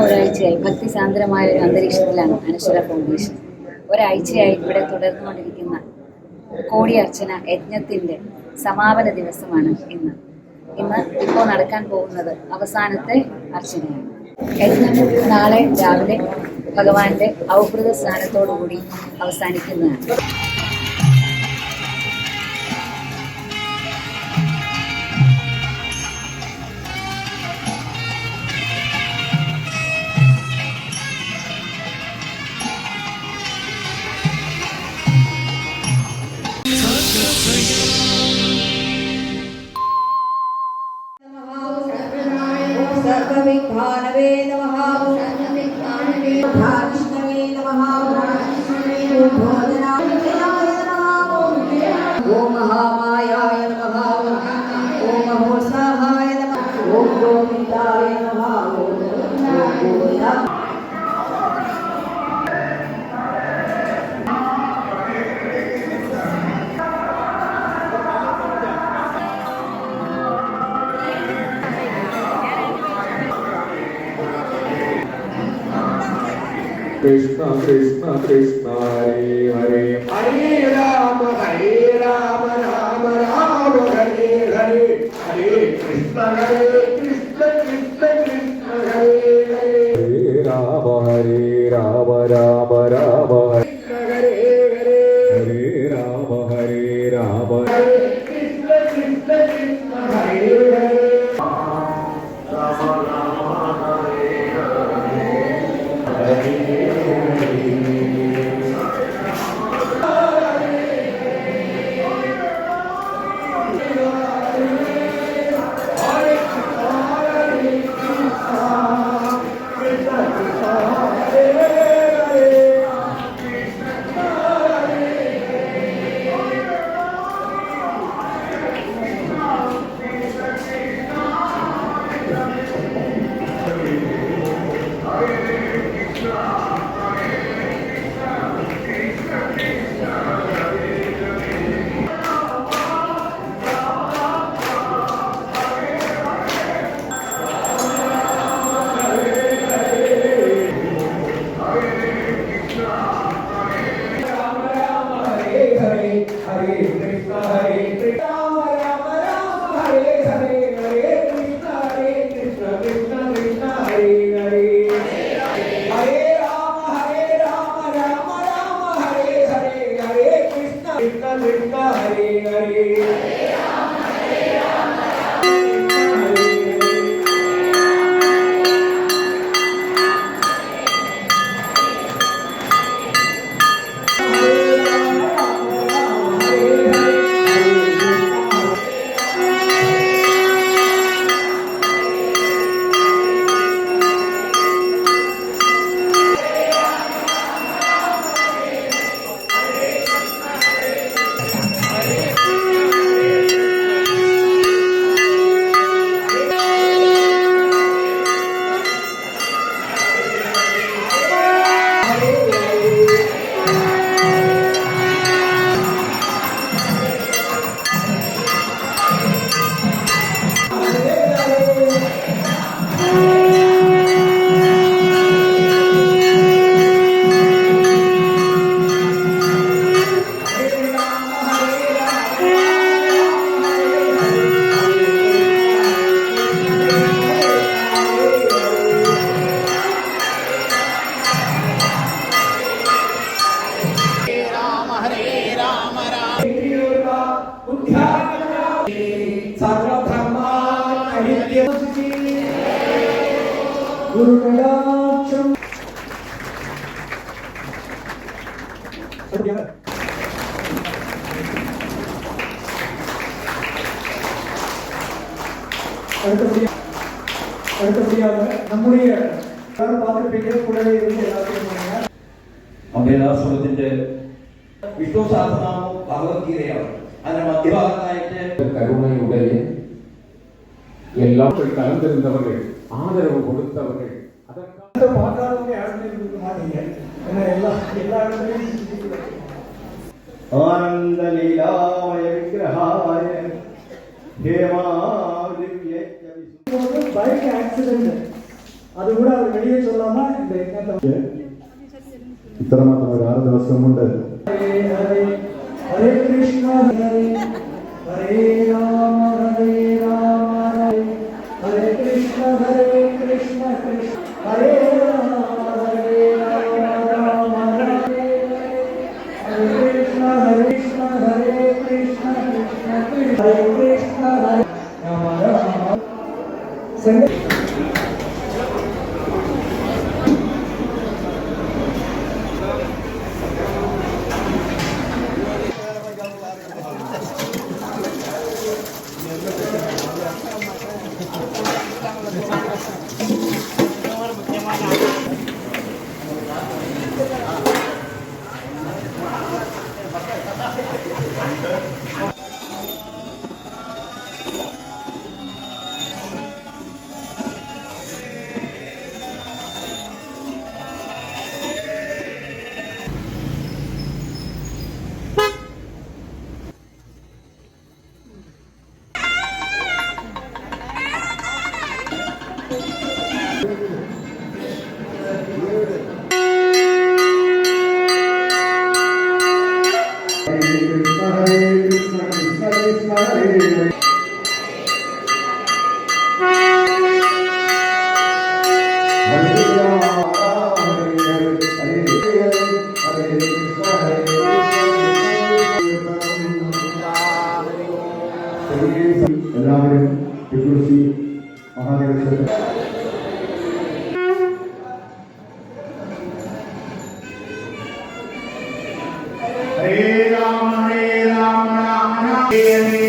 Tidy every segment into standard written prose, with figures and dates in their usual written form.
ഒരാഴ്ചയായി ഭക്തിസാന്ദ്രമായ ഒരു അന്തരീക്ഷത്തിലാണ് അനശ്വര ഫൗണ്ടേഷൻ. ഒരാഴ്ചയായി ഇവിടെ തുടർന്നുകൊണ്ടിരിക്കുന്ന കോടിയർച്ചന യജ്ഞത്തിൻ്റെ സമാപന ദിവസമാണ് ഇന്ന്. ഇപ്പോൾ നടക്കാൻ പോകുന്നത് അവസാനത്തെ അർച്ചനയാണ്. യജ്ഞം നാളെ രാവിലെ ഭഗവാന്റെ ഔഹൃദ സ്നാനത്തോടുകൂടി അവസാനിക്കുന്നതാണ്. सर्वविघ्नानवे नमः। ध्यानिष्ठवे नमः। भोजनाय नमः। ओम महामायाय नमः। ओम महोत्साहाय नमः। ओम गोविन्दाय नमः। ओम गोविन्दा कृष्ण कृष्ण कृष्ण हरे हरे हरे राम राम राम हरे हरे हरे कृष्ण कृष्ण कृष्ण हरे हरे राम राम राम हरे हरे हरे राम हरे कृष्ण कृष्ण हरे हरे ഗുരുകടാക്ഷം அடுத்தபடியாக நம்முடைய பார்த்துருப்பீங்க கூடவே இருந்து எல்லாத்தையும் അഭയദാശ്രമത്തിന്റെ വിഷ്ണു സഹസ്രനാമം ഭഗവത്ഗീതയാണ്. അതിന്റെ മധ്യഭാഗത്തായിട്ട് കരുണയുடைய எல்லாம் கலந்திருந்தவர்கள் ஆதரவு கொடுத்தவர்கள் பார்க்காதவங்க யாருமே இருக்க மாட்டீங்க. ஏன்னா எல்லா இடத்துலையும் ஆனந்த லீலாமய விக்கிரகாய ஹேமா பைக் ஆக்சிடென்ட் അതുകൂടെ അവർ വെളിയെ ചൊല്ലാമ இந்த യജ്ഞത്തെ ഇത്രമാത്രം ഒരു 6 ദിവസം കൊണ്ട് ഹരേ ഹരേ ഹരേ കൃഷ്ണ ഹരേ ഹരേ രാമ ഹരേ രാമ ഹരേ കൃഷ്ണ കൃഷ്ണ ഹരേ രാമ ഹരേ രാമ ഹരേ കൃഷ്ണ ഹരേ കൃഷ്ണ കൃഷ്ണ ഹരേ കൃഷ്ണ ഹരേ രാമ രാമ എല്ലാവരും ത്രിപുരശ്രീ മഹാദേവ ക്ഷേത്രം ഹരേ രാമ രാമ ഹരേ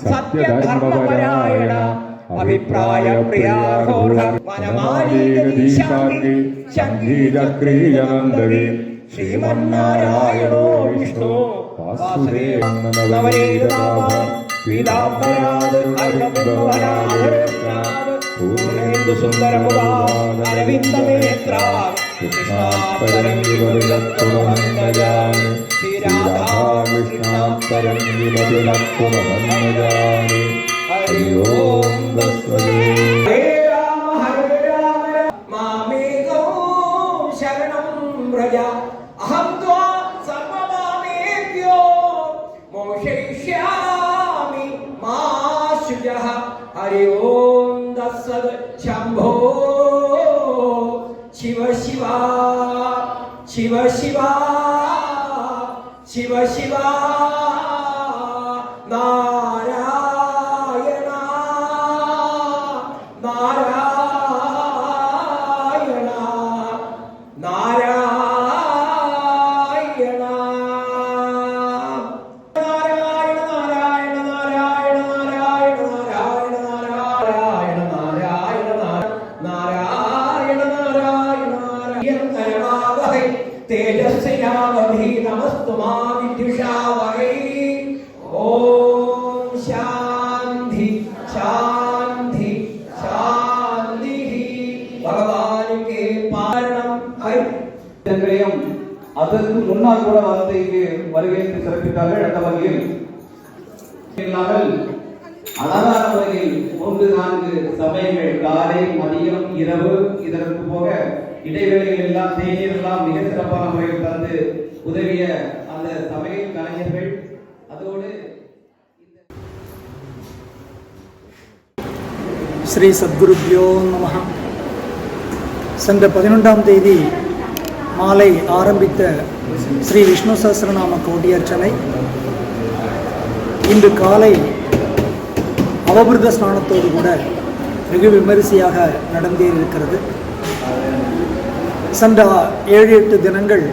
സത്യധർമ്മപരായണ അഭിപ്രായ പ്രിയാഹോർഗീതക്രീയനന്ദവി ശ്രീമന്നാരായണോ വിഷ്ണു हरि ओम दत्सद शंभो शिव शिवा शिव शिवा शिव शिवा नारायण नारायण नारायण ओम शांति शांति शांति भगवान के पारणम அதற்கு முன்னால் கூட வார்த்தைக்கு வருகைக்கு சிறப்பித்தார்கள். அந்த வகையில் இல்லாமல் அழகான முறையில் 3-4 சமயங்கள் காலை மதியம் இரவு இதற்கு போக இடைவேளைகள் எல்லாம் தேநீர் எல்லாம் மிக சிறப்பான முறையில் தந்து உதவிய அந்த சமய கலைஞர்கள் அதோடு ஸ்ரீ சத்குருப்யோ நமஹ. சென்ற 11ஆம் தேதி மாலை ஆரம்பித்த ஸ்ரீ விஷ்ணு சஹஸ்ரநாம கோடியர்ச்சனை இன்று காலை அவபிருத ஸ்நானத்தோடு கூட வெகு விமரிசையாக நடந்தேறியிருக்கிறது. சென்ற 7-8 தினங்கள்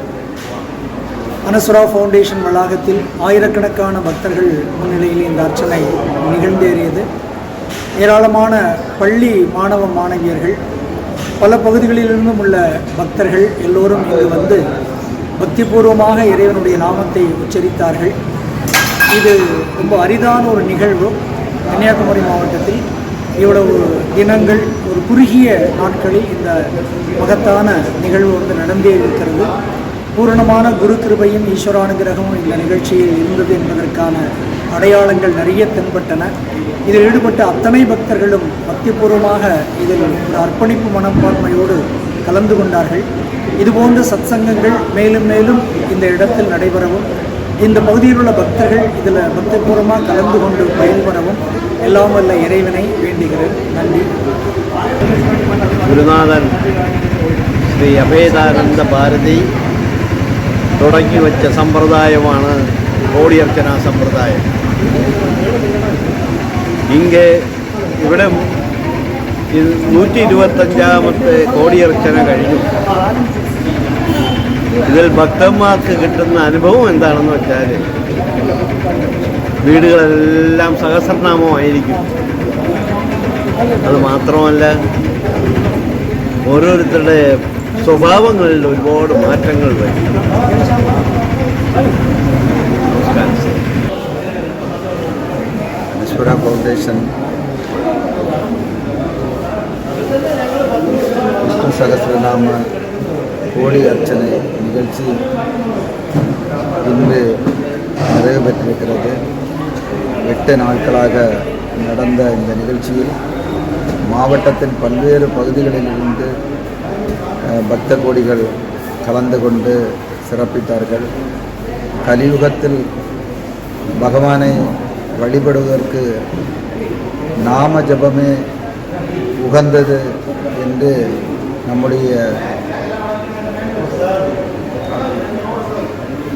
அனசுரா ஃபவுண்டேஷன் வளாகத்தில் ஆயிரக்கணக்கான பக்தர்கள் முன்னிலையில் இந்த அர்ச்சனை நிகழ்ந்தேறியது. ஏராளமான பள்ளி மாணவ மாணவியர்கள், பல பகுதிகளிலிருந்தும் உள்ள பக்தர்கள் எல்லோரும் இங்கு வந்து பக்திபூர்வமாக இறைவனுடைய நாமத்தை உச்சரித்தார்கள். இது ரொம்ப அரிதான ஒரு நிகழ்வு. கன்னியாகுமரி மாவட்டத்தில் இவ்வளவு தினங்கள், ஒரு குறுகிய நாட்களில் இந்த மகத்தான நிகழ்வு நடந்தே இருக்கிறது. பூரணமான குரு கிருபையும் ஈஸ்வரானுகிரகமும் இந்த நிகழ்ச்சியில் இருந்தது என்பதற்கான அடையாளங்கள் நிறைய தென்பட்டன. இதில் ஈடுபட்ட அத்தனை பக்தர்களும் பக்திபூர்வமாக இதில் ஒரு அர்ப்பணிப்பு மனப்பான்மையோடு கலந்து கொண்டார்கள். இதுபோன்ற சத்சங்கங்கள் மேலும் மேலும் இந்த இடத்தில் நடைபெறவும், இந்த பகுதியில் உள்ள பக்தர்கள் இதில் பக்திபூர்வமாக கலந்து கொண்டு பயன்பெறவும் எல்லாம் வல்ல இறைவனை வேண்டுகிறேன். நன்றி. குருநாதன் ஸ்ரீ அபேதானந்த பாரதி தொடங்கி வச்ச சம்பிரதாயமான கோடியர்ச்சனா സമ്പ്രദായം. ഇങ്ങേ ഇവിടെ 125ാമത്തെ കോടിയർച്ചന കഴിഞ്ഞു. ഇതിൽ ഭക്തന്മാർക്ക് കിട്ടുന്ന അനുഭവം എന്താണെന്ന് വെച്ചാൽ വീടുകളെല്ലാം സഹസ്രനാമമായിരിക്കും. അത് മാത്രമല്ല, ഓരോരുത്തരുടെ സ്വഭാവങ്ങളിൽ ഒരുപാട് മാറ്റങ്ങൾ വരും. അനശ്വര ഫൗണ്ടേഷൻ விஷ்ணு சகஸ்ரநாம கோடி அர்ச்சனை நிகழ்ச்சி இன்று நிறைவு பெற்றிருக்கிறது. 8 நாட்களாக நடந்த இந்த நிகழ்ச்சியில் மாவட்டத்தின் பல்வேறு பகுதிகளிலிருந்து பக்த கோடிகள் கலந்து கொண்டு சிறப்பித்தார்கள். கலியுகத்தில் பகவானை வழிபடுவதற்கு நாம ஜபமே உகந்தது என்று நம்முடைய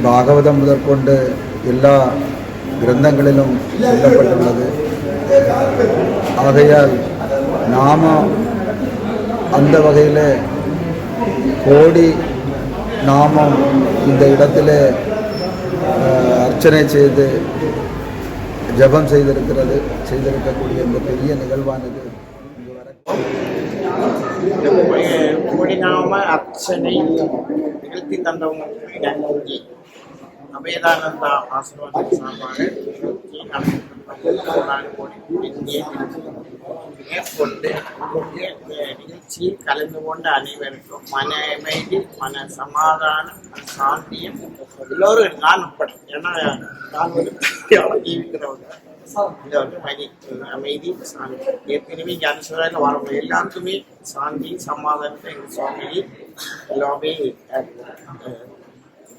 பாகவதம் முதற்கொண்டு எல்லா கிரந்தங்களிலும் சொல்லப்பட்டுள்ளது. ஆகையால் நாம அந்த வகையில் கோடி நாமம் இந்த இடத்திலே அர்ச்சனை செய்து ஜபம் செய்திருக்கக்கூடிய இந்த பெரிய நிகழ்வானது கோடிநாம அர்ச்சனை நிகழ்த்தி தந்தவங்களுக்கு நன்றி. அபேதானந்தா ஆசீர்வாதம் சார்பாக மேற்கொண்டு இந்த நிகழ்ச்சியில் கலந்து கொண்ட அனைவருக்கும் மன அமைதி, மன சமாதானம், சாந்தியம் எல்லோரும் நான் உட்பட, ஏன்னா நான் ஒரு ஜீவிக்கிறவங்க, இதை அமைதி சாந்தி ஏற்கனவே இங்கே அனுசராக வரவங்க எல்லாருக்குமே சாந்தி சமாதானத்தை எங்கள் சுவாமி எல்லாமே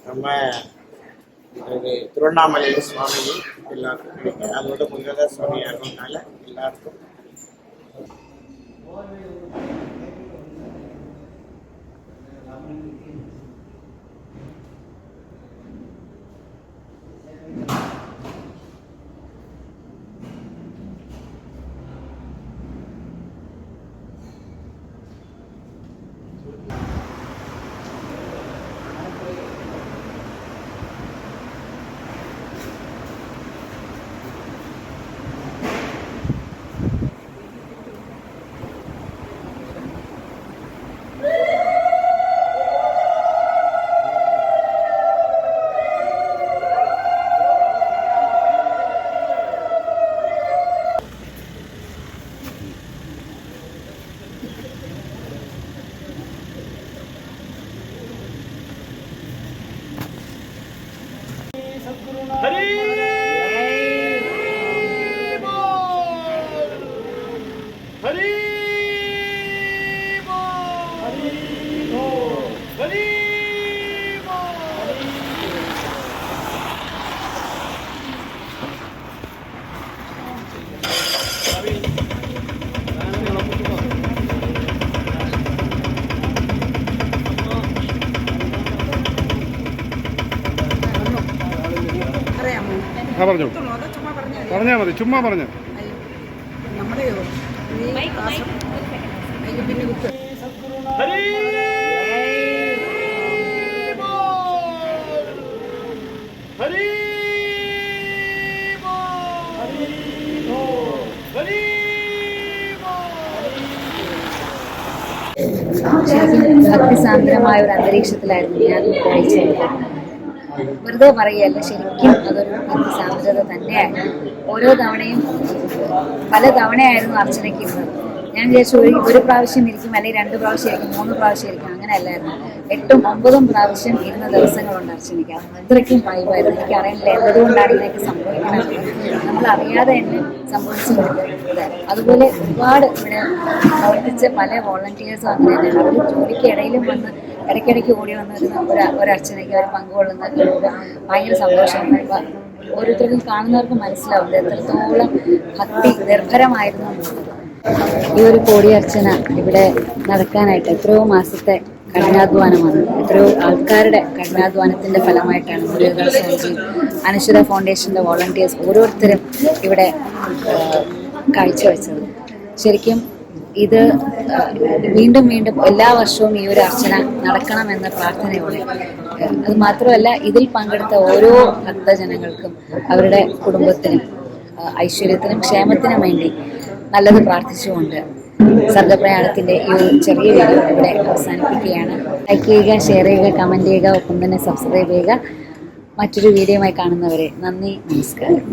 நம்ம திருவண்ணாமலை சுவாமி எல்லாருக்கும் அதோட முன்னதா சுவாமி ஆகிறதுனால எல்லாருக்கும் പറഞ്ഞാൽ മതി, ചുമ്മാ പറഞ്ഞു. ശരിക്കും ഭക്തിസാന്ദ്രമായ ഒരു അന്തരീക്ഷത്തിലായിരുന്നു ഞാൻ കഴിച്ചത്. വെറുതെ പറയുകയല്ല, ശരിക്കും അതൊരു ഭക്തിസാന്ദ്രത തന്നെയായിരുന്നു. ഓരോ തവണയും പല തവണയായിരുന്നു അർച്ചനയ്ക്ക് ഇരുന്നത്. ഞാൻ വിചാരിച്ചു ഒരു പ്രാവശ്യം ഇരിക്കും, അല്ലെങ്കിൽ 2 പ്രാവശ്യം ഇരിക്കും, 3 പ്രാവശ്യം ഇരിക്കും, അങ്ങനെയല്ലായിരുന്നു. 8ഉം 9ഉം പ്രാവശ്യം ഇരുന്ന ദിവസങ്ങളുണ്ട് അർച്ചനയ്ക്ക്. അത്രയ്ക്കും വൈബായിരുന്നു. എനിക്കറിയില്ല എന്തുകൊണ്ടാണ് ഇതിനൊക്കെ സംഭവിക്കുന്നത്, നമ്മൾ അറിയാതെ തന്നെ സംഭവിച്ചിട്ടുണ്ട്. അതുപോലെ ഒരുപാട് ഇവിടെ പ്രവർത്തിച്ച പല വോളണ്ടിയേഴ്സും അങ്ങനെ തന്നെയാണ്. അവർ ജോലിക്ക് ഇടയിലും വന്ന് ഇടയ്ക്കിടയ്ക്ക് ഓടി വന്നിരുന്ന ഒരു അർച്ചനയ്ക്ക് അവർ പങ്കുകൊള്ളുന്നത് ഭയങ്കര സന്തോഷമാണ്. അപ്പം ഓരോരുത്തർക്കും കാണുന്നവർക്ക് മനസ്സിലാവും എത്രത്തോളം ഭക്തി നിർഭരമായിരുന്നു എന്നുള്ളത്. ഈ ഒരു കോടി അർച്ചന ഇവിടെ നടക്കാനായിട്ട് എത്രയോ മാസത്തെ കഠിനാധ്വാനമാണ്, എത്രയോ ആൾക്കാരുടെ കഠിനാധ്വാനത്തിൻ്റെ ഫലമായിട്ടാണ് മുരളീധര സ്വാമിജി, അനശ്വര ഫൗണ്ടേഷൻ്റെ വോളണ്ടിയേഴ്സ് ഓരോരുത്തരും ഇവിടെ കാഴ്ചവെച്ചത്. ശരിക്കും ഇത് വീണ്ടും വീണ്ടും എല്ലാ വർഷവും ഈ ഒരു അർച്ചന നടക്കണമെന്ന പ്രാർത്ഥനയോടെ, അത് മാത്രമല്ല ഇതിൽ പങ്കെടുത്ത ഓരോ ഭക്തജനങ്ങൾക്കും അവരുടെ കുടുംബത്തിനും ഐശ്വര്യത്തിനും ക്ഷേമത്തിനും വേണ്ടി നല്ലത് പ്രാർത്ഥിച്ചുകൊണ്ട് സർഗപ്രയാണത്തിൻ്റെ ഈ ഒരു ചെറിയ വീഡിയോ ഇവിടെ അവസാനിപ്പിക്കുകയാണ്. ലൈക്ക് ചെയ്യുക, ഷെയർ ചെയ്യുക, കമൻറ്റ് ചെയ്യുക, ഒപ്പം തന്നെ സബ്സ്ക്രൈബ് ചെയ്യുക. മറ്റൊരു വീഡിയോയുമായി കാണുന്നവരെ നന്ദി, നമസ്കാരം.